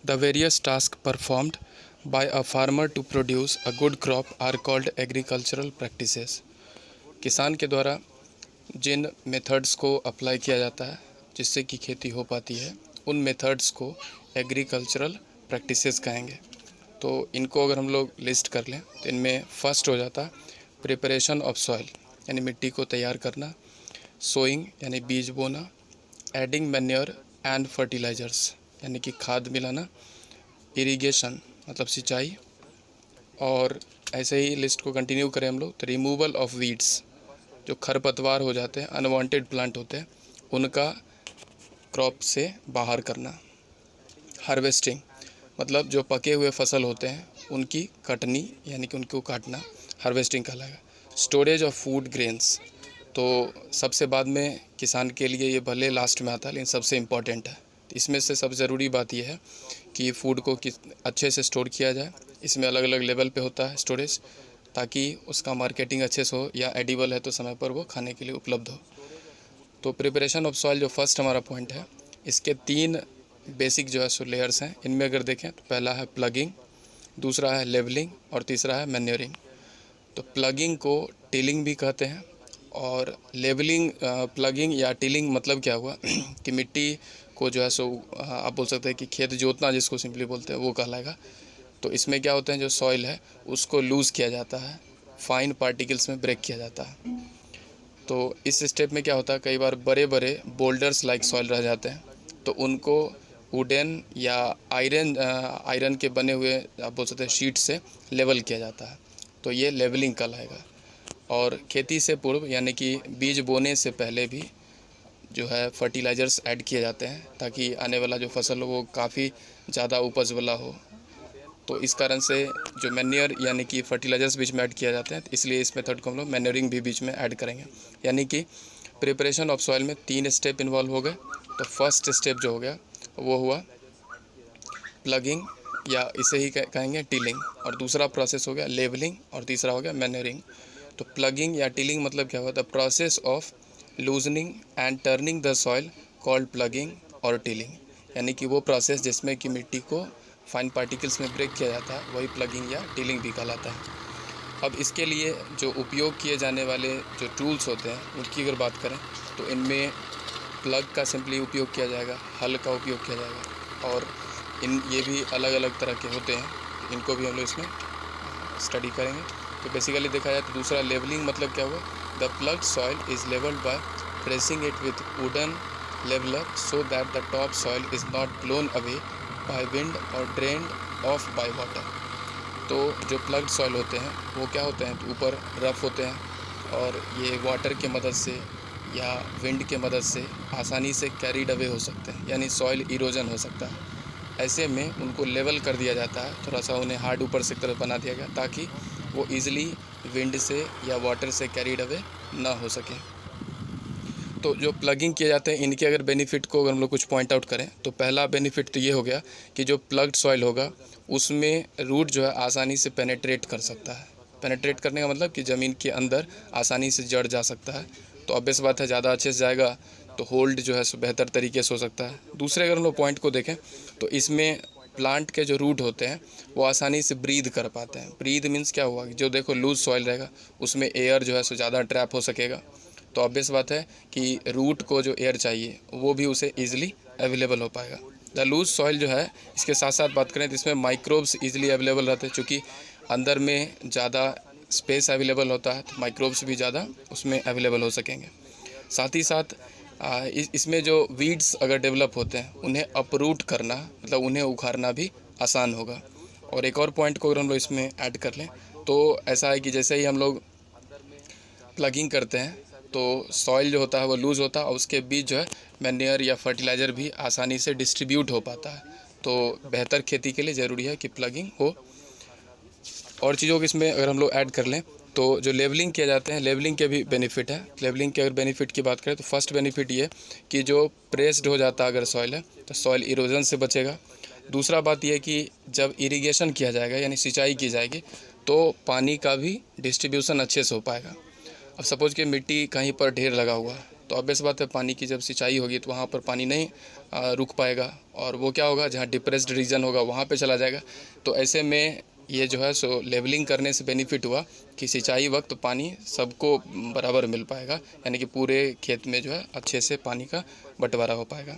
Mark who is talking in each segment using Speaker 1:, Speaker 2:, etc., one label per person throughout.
Speaker 1: The various tasks performed by a farmer to produce a good crop are called agricultural practices. किसान के द्वारा जिन methods को apply किया जाता है जिससे कि खेती हो पाती है, उन मेथड्स को एग्रीकल्चरल प्रैक्टिसेस कहेंगे। तो इनको अगर हम लोग लिस्ट कर लें तो इनमें फर्स्ट हो जाता है प्रिपरेशन ऑफ सॉइल, यानी मिट्टी को तैयार करना, सोइंग यानी बीज बोना, एडिंग मैन्योर एंड फर्टिलाइजर्स यानी कि खाद मिलाना, इरिगेशन मतलब सिंचाई, और ऐसे ही लिस्ट को कंटिन्यू करें हम लोग तो रिमूवल ऑफ वीड्स, जो खरपतवार हो जाते हैं, अनवांटेड प्लांट होते हैं, उनका क्रॉप से बाहर करना, हार्वेस्टिंग मतलब जो पके हुए फसल होते हैं उनकी कटनी यानी कि उनको काटना हार्वेस्टिंग कहलाएगा, स्टोरेज ऑफ फूड ग्रेन्स, तो सबसे बाद में किसान के लिए ये भले लास्ट में आता है लेकिन सबसे इम्पॉर्टेंट है। इसमें से सबसे ज़रूरी बात यह है कि फ़ूड को किस अच्छे से स्टोर किया जाए। इसमें अलग अलग लेवल पे होता है स्टोरेज, ताकि उसका मार्केटिंग अच्छे से हो, या एडिबल है तो समय पर वो खाने के लिए उपलब्ध हो। तो प्रिपरेशन ऑफ सॉइल जो फर्स्ट हमारा पॉइंट है, इसके 3 बेसिक जो है सो लेयर्स हैं। इनमें अगर देखें तो पहला है प्लगिंग, दूसरा है लेवलिंग और तीसरा है मैन्योरिंग। तो प्लगिंग को टिलिंग भी कहते हैं, और लेवलिंग प्लगिंग या टिलिंग मतलब क्या हुआ कि मिट्टी को जो है सो आप बोल सकते हैं कि खेत जोतना जिसको सिंपली बोलते हैं वो कहलाएगा। तो इसमें क्या होता है, जो सॉइल है उसको लूज़ किया जाता है, फाइन पार्टिकल्स में ब्रेक किया जाता है। तो इस स्टेप में क्या होता है, कई बार बड़े बड़े बोल्डर्स लाइक सॉइल रह जाते हैं, तो उनको वुडन या आयरन के बने हुए आप बोल सकते हैं शीट से लेवल किया जाता है। तो ये लेवलिंग कहलाएगा। और खेती से पूर्व यानी कि बीज बोने से पहले भी जो है फर्टिलाइज़र्स ऐड किए जाते हैं, ताकि आने वाला जो फसल हो वो काफ़ी ज़्यादा उपज वाला हो। तो इस कारण से जो मैन्योर यानी कि फर्टिलाइज़र्स बीच में ऐड किया जाते हैं, इसलिए इस मेथड को हम लोग मैन्योरिंग भी बीच में ऐड करेंगे। यानी कि प्रिपरेशन ऑफ सॉइल में 3 स्टेप इन्वॉल्व हो गए। तो फर्स्ट स्टेप जो हो गया वो हुआ प्लगिंग, या इसे ही कहेंगे टिलिंग, और दूसरा प्रोसेस हो गया लेवलिंग, और तीसरा हो गया मैन्योरिंग। तो प्लगिंग या टिलिंग मतलब क्या हुआ, the process of loosening and turning the soil called plugging और टिलिंग, यानी कि वो प्रोसेस जिसमें कि मिट्टी को फाइन पार्टिकल्स में ब्रेक किया जाता है वही प्लगिंग या टिलिंग भी कहलाता है। अब इसके लिए जो उपयोग किए जाने वाले जो टूल्स होते हैं उनकी अगर बात करें तो इनमें प्लग का सिंपली उपयोग किया जाएगा, हल का उपयोग किया जाएगा, और ये भी अलग अलग तरह के होते हैं, इनको भी हम लोग इसमें स्टडी करेंगे। तो बेसिकली देखा जाए तो दूसरा लेवलिंग मतलब क्या हुआ, the ploughed soil is levelled by pressing it with wooden leveller so that the top soil is not blown away by wind और ड्रेन्ड ऑफ बाय वाटर। तो जो प्लग्ड सॉइल होते हैं वो क्या होते हैं, तो ऊपर रफ़ होते हैं, और ये वाटर के मदद से या विंड के मदद से आसानी से कैरीड अवे हो सकते हैं, यानी सॉइल इरोजन हो सकता है। ऐसे में उनको लेवल कर दिया जाता है, थोड़ा सा उन्हें हार्ड ऊपर से तरफ बना दिया गया, ताकि वो ईज़िली विंड से या वाटर से कैरीड अवे ना हो सके। तो जो प्लगिंग किए जाते हैं इनके अगर बेनिफिट को अगर हम लोग कुछ पॉइंट आउट करें तो पहला बेनिफिट तो ये हो गया कि जो प्लग्ड सॉइल होगा उसमें रूट जो है आसानी से पेनेट्रेट कर सकता है। पेनेट्रेट करने का मतलब कि ज़मीन के अंदर आसानी से जड़ जा सकता है। तो ऑब्वियस बात है, ज़्यादा अच्छे से जाएगा तो होल्ड जो है सो बेहतर तरीके से हो सकता है। दूसरे अगर हम लोग पॉइंट को देखें तो इसमें प्लांट के जो रूट होते हैं वो आसानी से ब्रीद कर पाते हैं। ब्रीद मीन्स क्या हुआ, जो देखो लूज सॉइल रहेगा उसमें एयर जो है सो ज़्यादा ट्रैप हो सकेगा। तो ऑब्वियस बात है कि रूट को जो एयर चाहिए वो भी उसे ईज़िली अवेलेबल हो पाएगा। द लूज सॉइल जो है, इसके साथ साथ बात करें तो इसमें माइक्रोब्स ईज़िली अवेलेबल रहते हैं, चूँकि अंदर में ज़्यादा स्पेस अवेलेबल होता है तो माइक्रोब्स भी ज़्यादा उसमें अवेलेबल हो सकेंगे। साथ ही साथ इसमें जो वीड्स अगर डेवलप होते हैं उन्हें अपरूट करना मतलब उन्हें उखाड़ना भी आसान होगा। और एक और पॉइंट को अगर हम लोग इसमें ऐड कर लें तो ऐसा है कि जैसे ही हम लोग प्लगिंग करते हैं तो सॉइल जो होता है वो लूज़ होता है, और उसके बीच जो है मैन्योर या फर्टिलाइज़र भी आसानी से डिस्ट्रीब्यूट हो पाता है। तो बेहतर खेती के लिए ज़रूरी है कि प्लगिंग हो। और चीज़ों को इसमें अगर हम लोग ऐड कर लें तो जो लेवलिंग किए जाते हैं, लेवलिंग के भी बेनिफिट है। लेवलिंग के अगर बेनिफिट की बात करें तो फर्स्ट बेनिफिट ये कि जो प्रेस्ड हो जाता है अगर सॉइल है तो सॉइल इरोजन से बचेगा। दूसरा बात यह कि जब इरिगेशन किया जाएगा यानी सिंचाई की जाएगी तो पानी का भी डिस्ट्रीब्यूशन अच्छे से हो पाएगा। अब सपोज़ कि मिट्टी कहीं पर ढेर लगा हुआ है तो ऑब्वियस बात है पानी की जब सिंचाई होगी तो वहाँ पर पानी नहीं रुक पाएगा, और वो क्या होगा, जहाँ डिप्रेस्ड रीजन होगा वहाँ पे चला जाएगा। तो ऐसे में ये जो है सो लेवलिंग करने से बेनिफिट हुआ कि सिंचाई वक्त पानी सबको बराबर मिल पाएगा, यानी कि पूरे खेत में जो है अच्छे से पानी का बंटवारा हो पाएगा।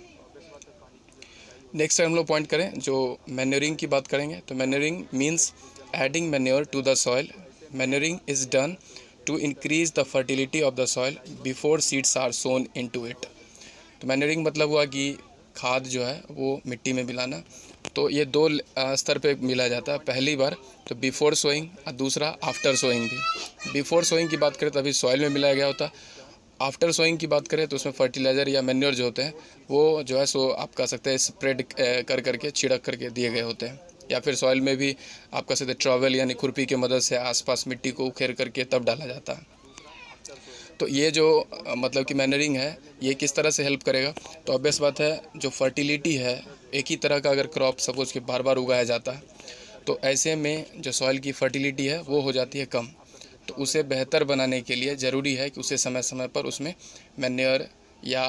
Speaker 1: नेक्स्ट हम लोग पॉइंट करें, जो मैन्योरिंग की बात करेंगे, तो manuring means adding manure to the soil. Manuring is done to increase the fertility of the soil before seeds are sown into it. तो मैन्योरिंग मतलब हुआ कि खाद जो है वो मिट्टी में मिलाना। तो ये दो स्तर पे मिला जाता है। पहली बार तो बिफोर सोइंग और दूसरा आफ्टर सोइंग भी। बिफोर सोइंग की बात करें तो अभी सॉइल में मिलाया गया होता। आफ्टर सोइंग की बात करें तो उसमें फर्टिलाइज़र या मैन्योर जो होते हैं वो जो है सो आप कह सकते हैं स्प्रेड कर करके छिड़क करके दिए गए होते हैं, या फिर सॉइल में भी आप कह सकते हैं ट्रॉवेल यानी खुरपी की मदद से आसपास मिट्टी को उखेर करके तब डाला जाता है। तो ये जो मतलब कि मैनरिंग है ये किस तरह से हेल्प करेगा, तो ऑब्वियस बात है जो फर्टिलिटी है, एक ही तरह का अगर क्रॉप सपोज़ कि बार बार उगाया जाता है तो ऐसे में जो सॉइल की फर्टिलिटी है वो हो जाती है कम। तो उसे बेहतर बनाने के लिए ज़रूरी है कि उसे समय समय पर उसमें मैन्योर या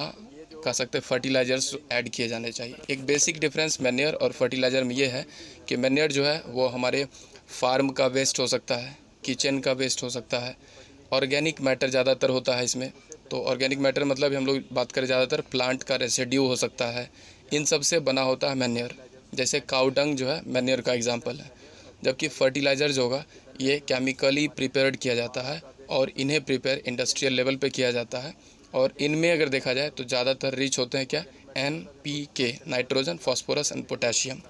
Speaker 1: कह सकते हैं फर्टिलाइज़र्स ऐड किए जाने चाहिए। एक बेसिक डिफरेंस मैन्योर और फर्टिलाइज़र में ये है कि मैन्योर जो है वो हमारे फार्म का वेस्ट हो सकता है, किचन का वेस्ट हो सकता है, ऑर्गेनिक मैटर ज़्यादातर होता है इसमें। तो ऑर्गेनिक मैटर मतलब हम लोग बात करें ज़्यादातर प्लांट का रेसिड्यू हो सकता है, इन सब से बना होता है मैन्योर। जैसे काऊ डंग जो है मैन्योर का एग्जांपल है। जबकि फर्टिलाइज़र जो होगा ये केमिकली प्रिपेयर्ड किया जाता है और इन्हें प्रिपेयर इंडस्ट्रियल लेवल पे किया जाता है, और इनमें अगर देखा जाए तो ज़्यादातर रिच होते हैं क्या, NPK, nitrogen, phosphorus and potassium.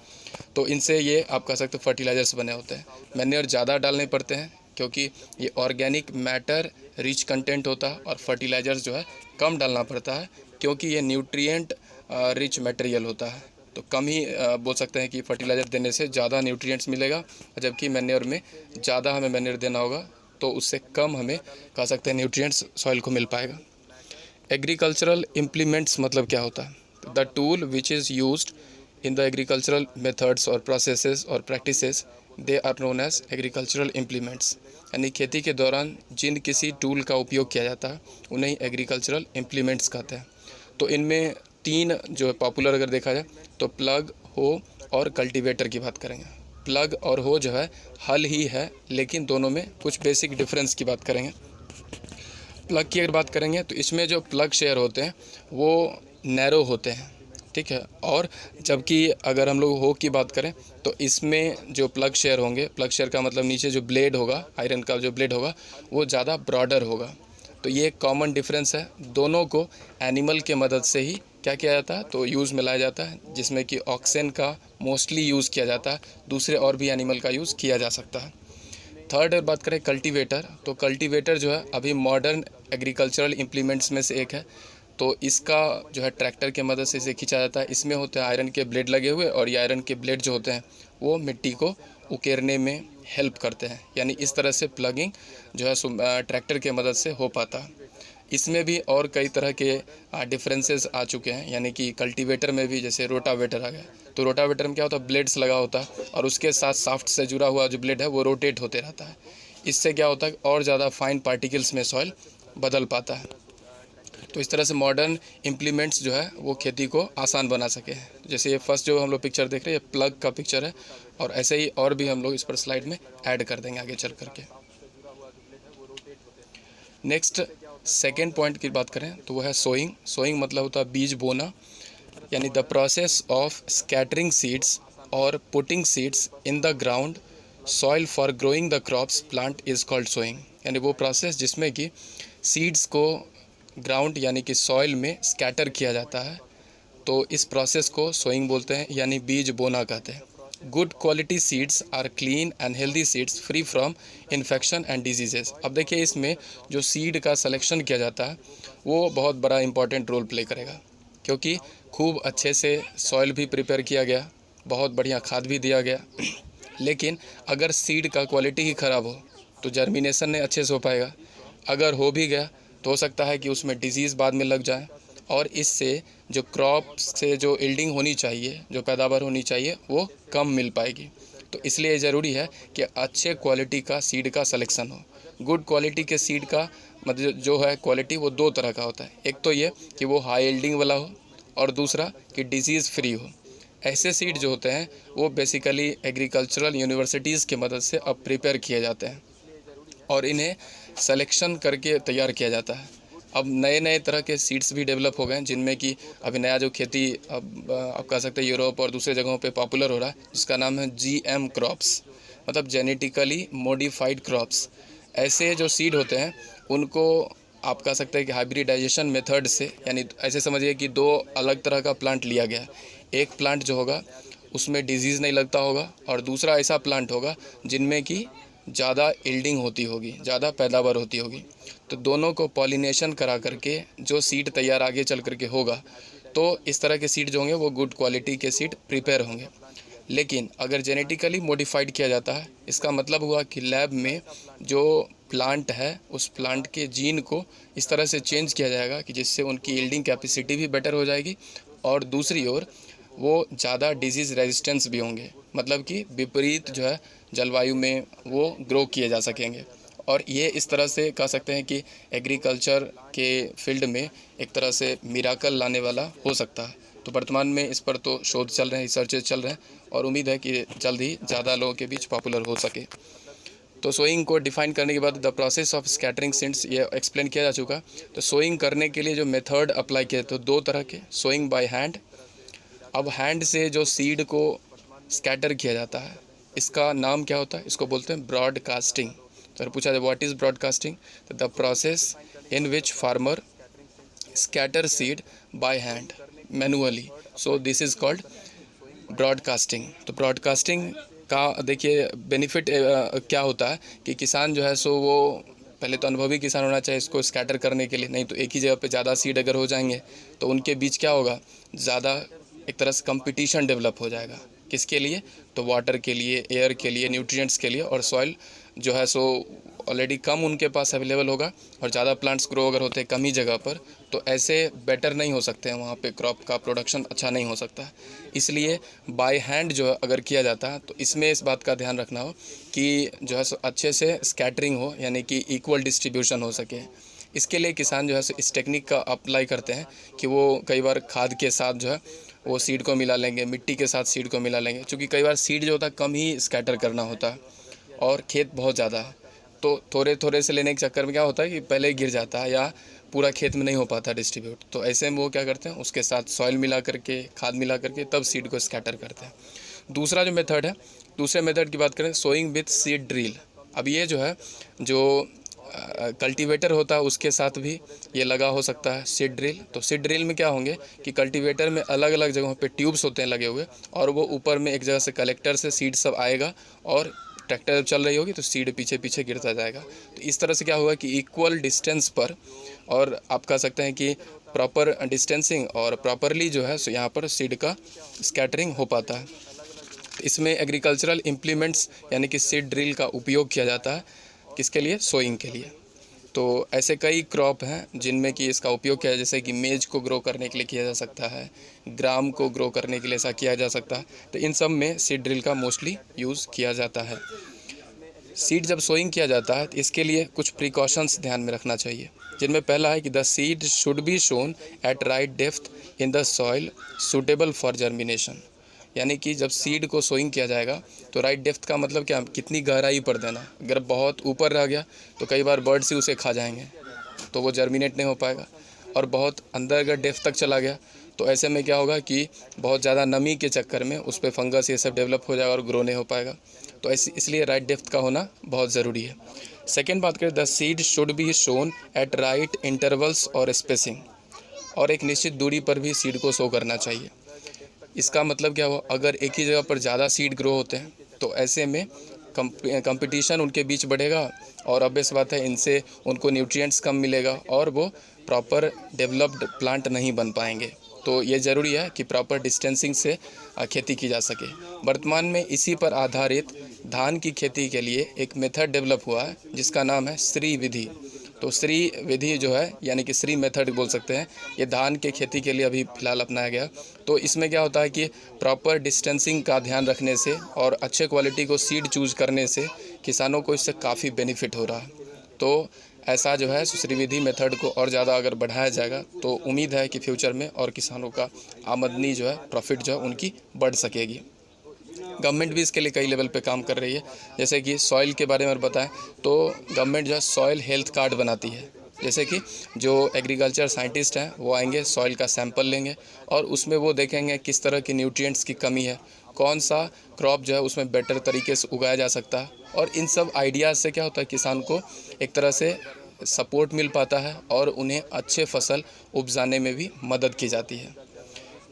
Speaker 1: तो इनसे ये आप कह सकते हो फर्टिलाइज़र्स बने होते हैं। मैन्योर ज़्यादा डालने पड़ते हैं क्योंकि ये ऑर्गेनिक मैटर रिच कंटेंट होता है, और फर्टिलाइज़र्स जो है कम डालना पड़ता है क्योंकि ये न्यूट्रिएंट रिच मटेरियल होता है। तो कम ही बोल सकते हैं कि फर्टिलाइज़र देने से ज़्यादा न्यूट्रिएंट्स मिलेगा, जबकि मैन्योर में ज़्यादा हमें मैन्योर देना होगा तो उससे कम हमें कह सकते हैं न्यूट्रिएंट्स सॉइल को मिल पाएगा। एग्रीकल्चरल इम्प्लीमेंट्स मतलब क्या होता है, the tool which is used in the agricultural methods और प्रोसेसेस और practices, they are known as agricultural implements. यानी खेती के दौरान जिन किसी टूल का उपयोग किया जाता है उन्हें एग्रीकल्चरल इम्प्लीमेंट्स कहते हैं। तो इनमें तीन जो है पॉपुलर अगर देखा जाए तो प्लग, हो और कल्टीवेटर की बात करेंगे। प्लग और हो जो है हल ही है, लेकिन दोनों में कुछ बेसिक डिफरेंस की बात करेंगे। प्लग की अगर बात करेंगे तो इसमें जो प्लग शेयर होते हैं वो नैरो होते हैं, ठीक है। और जबकि अगर हम लोग हो की बात करें तो इसमें जो प्लग शेयर होंगे, प्लग शेयर का मतलब नीचे जो ब्लेड होगा, आयरन का जो ब्लेड होगा वो ज़्यादा ब्रॉडर होगा। तो ये एक कॉमन डिफरेंस है। दोनों को एनिमल के मदद से ही क्या किया जाता है, तो यूज़ में लाया जाता है, जिसमें कि ऑक्सीजन का मोस्टली यूज़ किया जाता है, दूसरे और भी एनिमल का यूज़ किया जा सकता है। थर्ड अगर बात करें कल्टीवेटर, तो कल्टीवेटर जो है अभी मॉडर्न एग्रीकल्चरल इम्प्लीमेंट्स में से एक है। तो इसका जो है ट्रैक्टर के मदद से इसे खींचा जाता है। इसमें होते हैं आयरन के ब्लेड लगे हुए, और ये आयरन के ब्लेड जो होते हैं वो मिट्टी को उकेरने में हेल्प करते हैं। यानी इस तरह से प्लगिंग जो है ट्रैक्टर के मदद से हो पाता है। इसमें भी और कई तरह के डिफरेंसेस आ चुके हैं, यानी कि कल्टीवेटर में भी जैसे रोटावेटर आ गया। तो रोटावेटर में क्या होता है, ब्लेड्स लगा होता है और उसके साथ शाफ्ट से जुड़ा हुआ जो ब्लेड है वो रोटेट होते रहता है। इससे क्या होता है और ज़्यादा फाइन पार्टिकल्स में सॉइल बदल पाता है। तो इस तरह से मॉडर्न इम्प्लीमेंट्स जो है वो खेती को आसान बना सके हैं। जैसे ये फर्स्ट जो हम लोग पिक्चर देख रहे हैं ये प्लग का पिक्चर है, और ऐसे ही और भी हम लोग इस पर स्लाइड में ऐड कर देंगे आगे चल करके। नेक्स्ट सेकेंड पॉइंट की बात करें तो वो है सोइंग। सोइंग मतलब होता है बीज बोना, यानी the process of scattering seeds और putting seeds in the ground soil for growing the crops plant is called sowing. यानी वो प्रोसेस जिसमें कि सीड्स को ग्राउंड यानी कि सॉइल में स्कैटर किया जाता है, तो इस प्रोसेस को सोइंग बोलते हैं, यानी बीज बोना कहते हैं। Good quality seeds are clean and healthy seeds free from infection and diseases. अब देखिए इसमें जो सीड का सिलेक्शन किया जाता है वो बहुत बड़ा इंपॉर्टेंट रोल प्ले करेगा, क्योंकि खूब अच्छे से सॉइल भी प्रिपेयर किया गया, बहुत बढ़िया खाद भी दिया गया, लेकिन अगर सीड का क्वालिटी ही ख़राब हो तो जर्मिनेशन नहीं अच्छे से हो पाएगा। अगर हो भी गया तो हो सकता है कि उसमें डिजीज़ बाद में लग जाए, और इससे जो क्रॉप से जो यील्डिंग होनी चाहिए, जो पैदावार होनी चाहिए वो कम मिल पाएगी। तो इसलिए ज़रूरी है कि अच्छे क्वालिटी का सीड का सिलेक्शन हो। गुड क्वालिटी के सीड का मतलब जो है क्वालिटी वो दो तरह का होता है। एक तो ये कि वो हाई यील्डिंग वाला हो, और दूसरा कि डिजीज़ फ्री हो। ऐसे सीड जो होते हैं वो बेसिकली एग्रीकल्चरल यूनिवर्सिटीज़ की मदद से अब प्रिपेयर किए जाते हैं और इन्हें सिलेक्शन करके तैयार किया जाता है। अब नए नए तरह के सीड्स भी डेवलप हो गए हैं, जिनमें कि अभी नया जो खेती अब आप कह सकते हैं यूरोप और दूसरे जगहों पे पॉपुलर हो रहा है, जिसका नाम है जीएम क्रॉप्स, मतलब जेनेटिकली मॉडिफाइड क्रॉप्स। ऐसे जो सीड होते हैं उनको आप कह सकते हैं कि हाइब्रिडाइजेशन मेथड से, यानी ऐसे समझिए कि दो अलग तरह का प्लांट लिया गया है। एक प्लांट जो होगा उसमें डिजीज़ नहीं लगता होगा और दूसरा ऐसा प्लांट होगा जिनमें कि ज़्यादा यील्डिंग होती होगी, ज़्यादा पैदावार होती होगी। तो दोनों को पॉलिनेशन करा करके जो सीड तैयार आगे चल करके होगा, तो इस तरह के सीड जो होंगे वो गुड क्वालिटी के सीड प्रिपेयर होंगे। लेकिन अगर जेनेटिकली मॉडिफाइड किया जाता है, इसका मतलब हुआ कि लैब में जो प्लांट है उस प्लांट के जीन को इस तरह से चेंज किया जाएगा कि जिससे उनकी यील्डिंग कैपेसिटी भी बेटर हो जाएगी और दूसरी ओर वो ज़्यादा डिजीज़ रेजिस्टेंस भी होंगे, मतलब कि विपरीत जो है जलवायु में वो ग्रो किए जा सकेंगे। और ये इस तरह से कह सकते हैं कि एग्रीकल्चर के फील्ड में एक तरह से मिराकल लाने वाला हो सकता है। तो वर्तमान में इस पर तो शोध चल रहे हैं, रिसर्चेज चल रहे हैं और उम्मीद है कि जल्द ही ज़्यादा लोगों के बीच पॉपुलर हो सके। तो सोइंग को डिफाइन करने के बाद the process of scattering seeds ये एक्सप्लेन किया जा चुका। तो सोइंग करने के लिए जो मेथड अप्लाई किए तो दो तरह के, सोइंग बाय हैंड। अब हैंड से जो सीड को स्कैटर किया जाता है इसका नाम क्या होता है, इसको बोलते हैं ब्रॉडकास्टिंग। तो अगर पूछा जाए व्हाट इज़ ब्रॉडकास्टिंग, तो the process in which farmer scatter seed by hand manually, so this is called broadcasting. तो ब्रॉडकास्टिंग का देखिए बेनिफिट क्या होता है कि किसान जो है सो वो पहले तो अनुभवी किसान होना चाहिए इसको स्कैटर करने के लिए, नहीं तो एक ही जगह पे ज़्यादा सीड अगर हो जाएंगे तो उनके बीच क्या होगा, ज़्यादा एक तरह से कंपटीशन डेवलप हो जाएगा। किसके लिए, तो वाटर के लिए, एयर के लिए, न्यूट्रिएंट्स के लिए, और सॉइल जो है सो ऑलरेडी कम उनके पास अवेलेबल होगा और ज़्यादा प्लांट्स ग्रो अगर होते हैं कम ही जगह पर तो ऐसे बेटर नहीं हो सकते हैं, वहाँ पे क्रॉप का प्रोडक्शन अच्छा नहीं हो सकता है। इसलिए बाय हैंड जो अगर किया जाता है तो इसमें इस बात का ध्यान रखना हो कि जो है सो अच्छे से स्कैटरिंग हो, यानी कि इक्वल डिस्ट्रीब्यूशन हो सके। इसके लिए किसान जो है सो इस टेक्निक का अप्लाई करते हैं कि वो कई बार खाद के साथ जो है वो सीड को मिला लेंगे, मिट्टी के साथ सीड को मिला लेंगे, क्योंकि कई बार सीड जो होता है कम ही स्कैटर करना होता है और खेत बहुत ज़्यादा है, तो थोड़े थोड़े से लेने के चक्कर में क्या होता है कि पहले गिर जाता है या पूरा खेत में नहीं हो पाता डिस्ट्रीब्यूट। तो ऐसे में वो क्या करते हैं, उसके साथ सॉइल मिला करके, खाद मिला करके तब सीड को स्कैटर करते हैं। दूसरा जो मेथड है, दूसरे मेथड की बात करें, सोइंग विथ सीड ड्रिल। अब ये जो है जो कल्टीवेटर होता है उसके साथ भी ये लगा हो सकता है सीड ड्रिल। तो सीड ड्रिल में क्या होंगे कि कल्टीवेटर में अलग अलग जगहों पे ट्यूब्स होते हैं लगे हुए और वो ऊपर में एक जगह से कलेक्टर से सीड सब आएगा और ट्रैक्टर जब चल रही होगी तो सीड पीछे पीछे गिरता जाएगा। तो इस तरह से क्या होगा कि इक्वल डिस्टेंस पर, और आप कह सकते हैं कि प्रॉपर डिस्टेंसिंग और प्रॉपरली जो है सो यहाँ पर सीड का स्कैटरिंग हो पाता है। इसमें एग्रीकल्चरल इम्प्लीमेंट्स यानी कि सीड ड्रिल का उपयोग किया जाता है, किसके लिए, सोइंग के लिए। तो ऐसे कई क्रॉप हैं जिनमें कि इसका उपयोग किया है, जैसे कि मेज को ग्रो करने के लिए किया जा सकता है, ग्राम को ग्रो करने के लिए ऐसा किया जा सकता है। तो इन सब में सीड ड्रिल का मोस्टली यूज़ किया जाता है। सीड जब सोइंग किया जाता है तो इसके लिए कुछ प्रिकॉशंस ध्यान में रखना चाहिए, जिनमें पहला है कि the seed should be sown at right depth in the soil suitable for germination. यानी कि जब सीड को सोइंग किया जाएगा तो राइट डेप्थ का मतलब क्या, कितनी गहराई पर देना। अगर बहुत ऊपर रह गया तो कई बार बर्ड्स ही उसे खा जाएंगे तो वो जर्मिनेट नहीं हो पाएगा, और बहुत अंदर अगर डेप्थ तक चला गया तो ऐसे में क्या होगा कि बहुत ज़्यादा नमी के चक्कर में उस पर फंगस ये सब डेवलप हो जाएगा और ग्रो नहीं हो पाएगा। तो इसलिए राइट डेप्थ का होना बहुत ज़रूरी है। सेकेंड बात करें, the seed should be sown at right intervals और स्पेसिंग, और एक निश्चित दूरी पर भी सीड को शो करना चाहिए। इसका मतलब क्या हुआ, अगर एक ही जगह पर ज़्यादा सीड ग्रो होते हैं तो ऐसे में कंपटीशन उनके बीच बढ़ेगा और ऑब्वियस बात है इनसे उनको न्यूट्रिएंट्स कम मिलेगा और वो प्रॉपर डेवलप्ड प्लांट नहीं बन पाएंगे। तो ये ज़रूरी है कि प्रॉपर डिस्टेंसिंग से खेती की जा सके। वर्तमान में इसी पर आधारित धान की खेती के लिए एक मेथड डेवलप हुआ है जिसका नाम है श्री विधि। तो श्री विधि जो है यानी कि श्री मेथड बोल सकते हैं, ये धान के खेती के लिए अभी फ़िलहाल अपनाया गया। तो इसमें क्या होता है कि प्रॉपर डिस्टेंसिंग का ध्यान रखने से और अच्छे क्वालिटी को सीड चूज़ करने से किसानों को इससे काफ़ी बेनिफिट हो रहा है। तो ऐसा जो है श्रीविधि मेथड को और ज़्यादा अगर बढ़ाया जाएगा तो उम्मीद है कि फ्यूचर में और किसानों का आमदनी जो है, प्रॉफिट जो है उनकी बढ़ सकेगी। गवर्नमेंट भी इसके लिए कई लेवल पे काम कर रही है। जैसे कि सॉइल के बारे में बताएं तो गवर्नमेंट जो है सॉइल हेल्थ कार्ड बनाती है। जैसे कि जो एग्रीकल्चर साइंटिस्ट हैं वो आएंगे, सॉइल का सैंपल लेंगे और उसमें वो देखेंगे किस तरह की न्यूट्रिएंट्स की कमी है, कौन सा क्रॉप जो है उसमें बेटर तरीके से उगाया जा सकता है। और इन सब आइडियाज़ से क्या होता है, किसान को एक तरह से सपोर्ट मिल पाता है और उन्हें अच्छे फसल उपजाने में भी मदद की जाती है।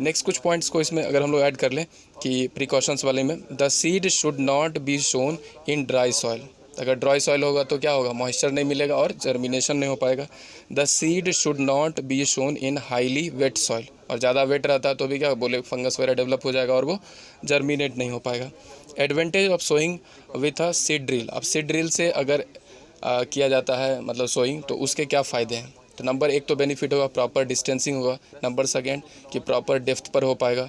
Speaker 1: नेक्स्ट कुछ पॉइंट्स को इसमें अगर हम लोग ऐड कर लें कि प्रिकॉशंस वाले में, the seed should not be shown in dry soil. अगर ड्राई सॉइल होगा तो क्या होगा, मॉइस्चर नहीं मिलेगा और जर्मिनेशन नहीं हो पाएगा। The seed should not be shown in highly wait soil, और ज़्यादा वेट रहता है तो भी क्या बोले, फंगस वगैरह डेवलप हो जाएगा और वो जर्मिनेट नहीं हो पाएगा। Advantage of sowing with a seed drill. अब सीड ड्रिल से अगर किया जाता है मतलब सोइंग, तो उसके क्या फ़ायदे हैं। तो नंबर एक तो बेनिफिट होगा, प्रॉपर डिस्टेंसिंग होगा। नंबर सेकेंड कि प्रॉपर डेप्थ पर हो पाएगा।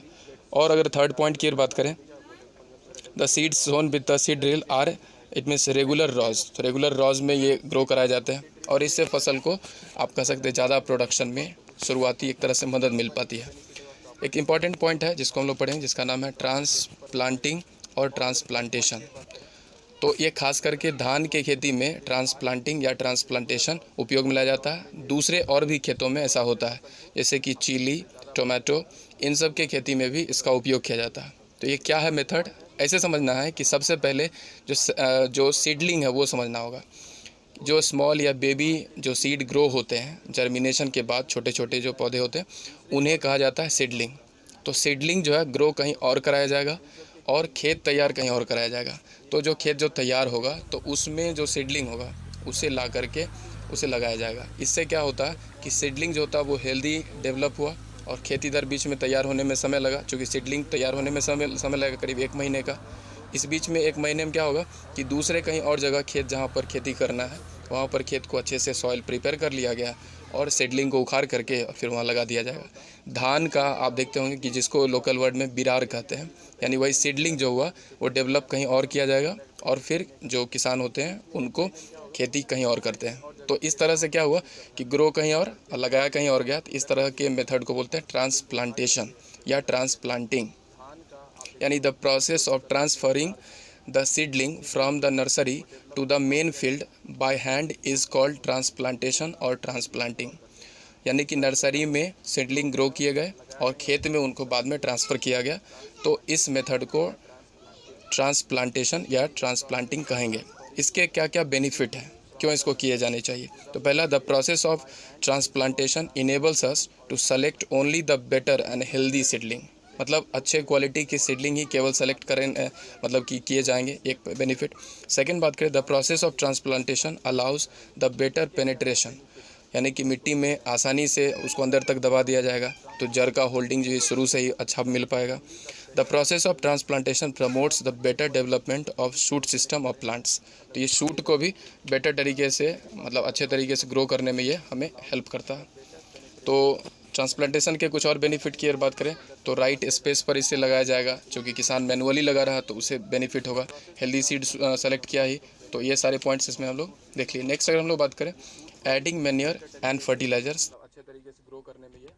Speaker 1: और अगर थर्ड पॉइंट की बात करें, the seeds sown with the seed drill are it means regular rows. तो रेगुलर रॉज में ये ग्रो कराए जाते हैं और इससे फसल को आप कह सकते हैं ज़्यादा प्रोडक्शन में शुरुआती एक तरह से मदद मिल पाती है। एक इम्पॉर्टेंट पॉइंट है जिसको हम लोग पढ़ेंगे, जिसका नाम है ट्रांसप्लांटिंग और ट्रांसप्लांटेशन। तो ये खास करके धान के खेती में ट्रांसप्लांटिंग या ट्रांसप्लांटेशन उपयोग में लाया जाता है। दूसरे और भी खेतों में ऐसा होता है, जैसे कि चिली, टोमेटो, इन सब के खेती में भी इसका उपयोग किया जाता है। तो ये क्या है मेथड, ऐसे समझना है कि सबसे पहले जो सीडलिंग है वो समझना होगा। जो स्मॉल या बेबी जो सीड ग्रो होते हैं, जर्मिनेशन के बाद छोटे छोटे जो पौधे होते हैं, उन्हें कहा जाता है सीडलिंग। तो सीडलिंग जो है ग्रो कहीं और कराया जाएगा और खेत तैयार कहीं और कराया जाएगा। तो जो खेत जो तैयार होगा तो उसमें जो सीडलिंग होगा उसे ला करके उसे लगाया जाएगा। इससे क्या होता है कि सीडलिंग जो होता है वो हेल्दी डेवलप हुआ और खेती दर बीच में तैयार होने में समय लगा। चूँकि सीडलिंग तैयार होने में समय लगेगा करीब 1 महीने का। इस बीच में 1 महीने में क्या होगा कि दूसरे कहीं और जगह खेत जहाँ पर खेती करना है वहाँ पर खेत को अच्छे से सॉइल प्रिपेयर कर लिया गया और सीडलिंग को उखाड़ करके फिर वहाँ लगा दिया जाएगा। धान का आप देखते होंगे कि जिसको लोकल वर्ड में बिरार कहते हैं, यानी वही सीडलिंग जो हुआ वो डेवलप कहीं और किया जाएगा और फिर जो किसान होते हैं उनको खेती कहीं और करते हैं। तो इस तरह से क्या हुआ कि ग्रो कहीं और लगाया कहीं और गया। तो इस तरह के मेथड को बोलते हैं ट्रांसप्लांटेशन या ट्रांसप्लांटिंग, यानी the process of transferring the seedling from the nursery to the main field by hand is called transplantation और ट्रांसप्लांटिंग। यानी कि नर्सरी में सीडलिंग ग्रो किए गए और खेत में उनको बाद में ट्रांसफ़र किया गया, तो इस मेथड को ट्रांसप्लांटेशन या ट्रांसप्लांटिंग कहेंगे। इसके क्या क्या बेनिफिट हैं, क्यों इसको किए जाने चाहिए। तो पहला, the process of transplantation enables us to select only the better and healthy seedling. मतलब अच्छे क्वालिटी की सीडलिंग ही केवल सेलेक्ट करें मतलब कि किए जाएंगे, एक बेनिफिट। सेकंड बात करें, the process of transplantation allows the better penetration, यानी कि मिट्टी में आसानी से उसको अंदर तक दबा दिया जाएगा, तो जड़ का होल्डिंग जो शुरू से ही अच्छा मिल पाएगा। The process of transplantation promotes the better development of shoot system of plants. तो ये शूट को भी बेटर तरीके से मतलब अच्छे तरीके से ग्रो करने में ये हमें हेल्प करता है। तो ट्रांसप्लांटेशन के कुछ और बेनिफिट की अगर बात करें तो राइट स्पेस पर इसे लगाया जाएगा, क्योंकि किसान मैनुअली लगा रहा तो उसे बेनिफिट होगा। हेल्दी सीड सेलेक्ट किया ही, तो ये सारे पॉइंट्स इसमें हम लोग देख लिए। नेक्स्ट अगर हम लोग बात करें एडिंग मैन्योर एंड फर्टिलाइजर्स, अच्छे तरीके से ग्रो करने में ये